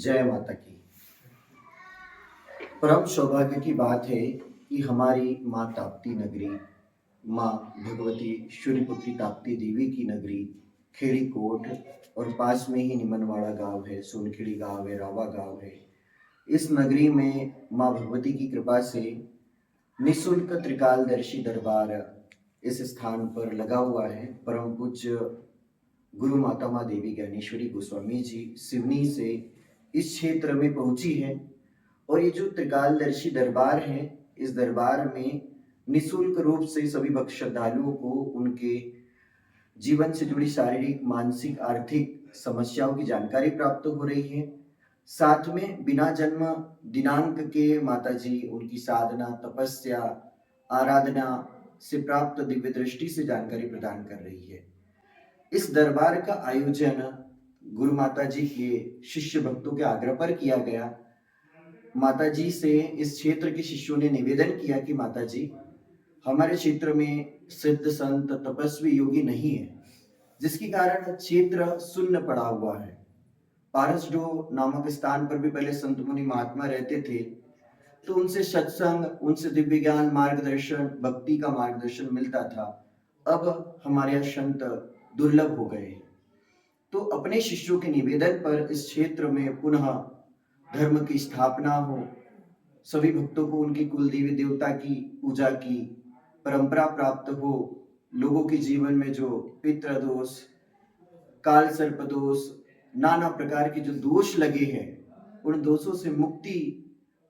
जय माता की। परम सौभाग्य की बात है कि हमारी माँ ताप्ती नगरी, माँ भगवती सूर्यपुत्री ताप्ती देवी की नगरी खेड़ी कोट और पास में ही निमनवाड़ा गांव है, सोनखेड़ी गांव है, रावा गांव है। इस नगरी में माँ भगवती की कृपा से निःशुल्क त्रिकालदर्शी दरबार इस स्थान पर लगा हुआ है। परम पूज्य गुरु माता माँ देवी ज्ञानेश्वरी गोस्वामी जी सिवनी से इस क्षेत्र में पहुंची है और ये जो त्रिकालदर्शी दरबार है, इस दरबार में निःशुल्क रूप से सभी भक्त श्रद्धालुओं को उनके जीवन से जुड़ी शारीरिक, मानसिक, आर्थिक समस्याओं की जानकारी प्राप्त हो रही है। साथ में बिना जन्म दिनांक के माता जी उनकी साधना, तपस्या, आराधना से प्राप्त दिव्य दृष्टि से जानकारी प्रदान कर रही है। इस दरबार का आयोजन गुरु माता जी के शिष्य भक्तों के आग्रह पर किया गया। माता जी से इस क्षेत्र के शिष्यों ने निवेदन किया कि माता जी, हमारे क्षेत्र में सिद्ध संत तपस्वी योगी नहीं है, जिसके कारण क्षेत्र शून्य पड़ा हुआ है। पारसडो नामक स्थान पर भी पहले संत मुनि महात्मा रहते थे, तो उनसे सत्संग, उनसे दिव्य ज्ञान, मार्गदर्शन, भक्ति का मार्गदर्शन मिलता था। अब हमारे यहाँ संत दुर्लभ हो गए। तो अपने शिष्यों के निवेदन पर इस क्षेत्र में पुनः धर्म की स्थापना हो, सभी भक्तों को उनकी कुल देवी देवता की पूजा की परंपरा प्राप्त हो, लोगों के जीवन में जो पितृ दोष, काल सर्प दोष, नाना प्रकार के जो दोष लगे हैं, उन दोषों से मुक्ति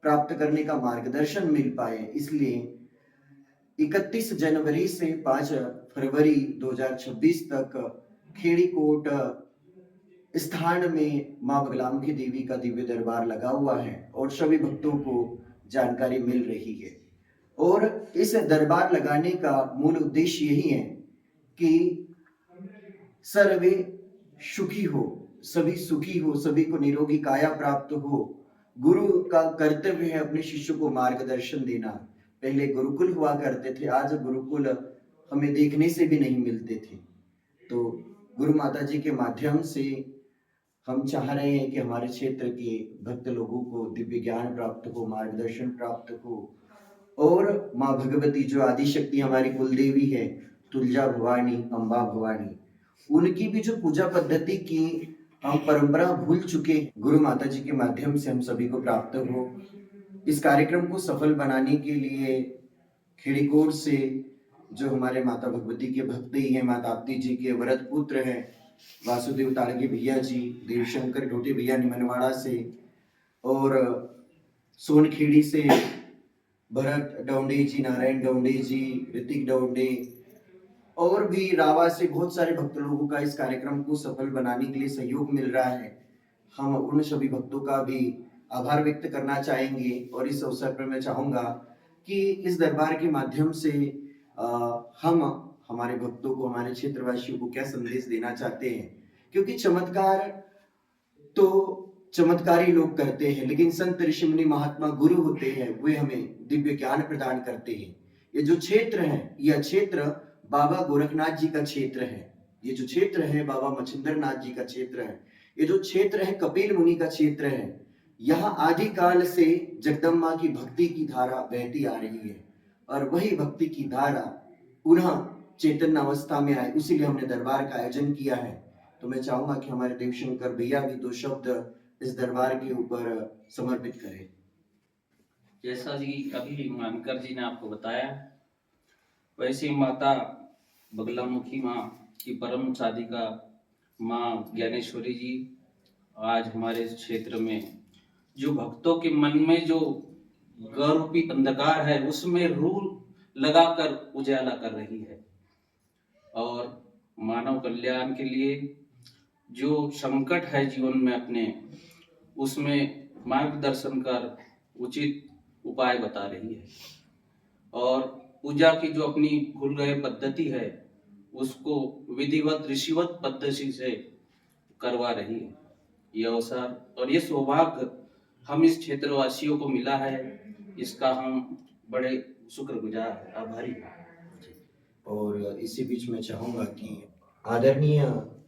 प्राप्त करने का मार्गदर्शन मिल पाए, इसलिए 31 जनवरी से 5 फरवरी 2026 तक खेड़ी कोट स्थान में मां बगलामुखी देवी का दिव्य दरबार लगा हुआ है और सभी भक्तों को जानकारी मिल रही है। और इस दरबार लगाने का मूल उद्देश्य यही है कि सर्वे सुखी हो, सभी सुखी हो, सभी को निरोगी काया प्राप्त हो। गुरु का कर्तव्य है अपने शिष्य को मार्गदर्शन देना। पहले गुरुकुल हुआ करते थे, आज गुरुकुल हमें देखने से भी नहीं मिलते थे। तो गुरु माता जी के माध्यम से हम चाह रहे हैं कि हमारे क्षेत्र के भक्त लोगों को दिव्य ज्ञान प्राप्त हो, मार्गदर्शन प्राप्त हो और माँ भगवती जो आदि शक्ति हमारी कुल देवी है, तुलजा भवानी, अम्बा भवानी, उनकी भी जो पूजा पद्धति की हम परंपरा भूल चुके, गुरु माता जी के माध्यम से हम सभी को प्राप्त हो। इस कार्यक्रम को सफल बनाने के लिए खिड़ीकोट से जो हमारे माता भगवती के भक्त ही हैं, माता ताप्ती जी के वरद पुत्र हैं वासुदेव ताड़गे भैया जी, देवशंकर ढोटे भैया निमनवाड़ा से, और सोनखेड़ी से भरत डोंडे जी, नारायण डोंडे जी, ऋतिक डोंडे और भी रावा से बहुत सारे भक्त लोगों का इस कार्यक्रम को सफल बनाने के लिए सहयोग मिल रहा है। हम उन सभी भक्तों का भी आभार व्यक्त करना चाहेंगे और इस अवसर पर मैं चाहूंगा कि इस दरबार के माध्यम से हम हमारे भक्तों को, हमारे क्षेत्रवासियों को क्या संदेश देना चाहते हैं, क्योंकि चमत्कार तो चमत्कारी लोग करते हैं, लेकिन संत ऋषि मुनि महात्मा गुरु होते हैं, वे हमें दिव्य ज्ञान प्रदान करते हैं। ये जो क्षेत्र है, यह क्षेत्र बाबा गोरखनाथ जी का क्षेत्र है। ये जो क्षेत्र है बाबा मच्छिंद्र नाथ जी का क्षेत्र है। ये जो क्षेत्र है कपिल मुनि का क्षेत्र है। यहाँ आदि काल से जगदम्बा की भक्ति की धारा बहती आ रही है और वही भक्ति की धारा पुनः चैतन्य अवस्था में आए, इसीलिए हमने दरबार का आयोजन किया है। तो मैं चाहूंगा कि हमारे देवशंकर भैया भी दो शब्द इस दरबार के ऊपर समर्पित करें। जैसा जी अभी मानकर जी ने आपको बताया, वैसे माता बगलामुखी माँ की परम साधिका माँ ज्ञानेश्वरी जी आज हमारे क्षेत्र में जो भक्तों के मन में जो गौरूपी अंधकार है उसमें रूल लगाकर उजाला कर रही है और मानव कल्याण के लिए जो संकट है जीवन में अपने, उसमें मार्गदर्शन कर उचित उपाय बता रही है और पूजा की जो अपनी भूल गए पद्धति है उसको विधिवत ऋषिवत पद्धति से करवा रही है। ये अवसर और ये सौभाग्य हम इस क्षेत्रवासियों को मिला है, इसका हम बड़े शुक्रगुजार, आभारी हैं। और इसी बीच में चाहूंगा कि आदरणीय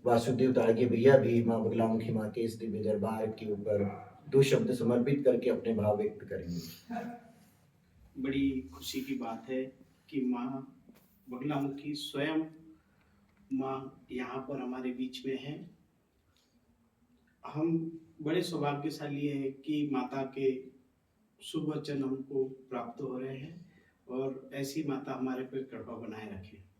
वासुदेव ताड़गे भैया भी माँ बगलामुखी माँ के इस दिव्य दरबार के ऊपर दो शब्द समर्पित करके अपने भाव व्यक्त करेंगे। बड़ी खुशी की बात है कि माँ बगलामुखी स्वयं माँ यहाँ पर हमारे बीच में है। हम बड़े सौभाग्यशाली हैं कि माता के शुभ वचन हमको प्राप्त हो रहे हैं और ऐसी माता हमारे पे कृपा बनाए रखे।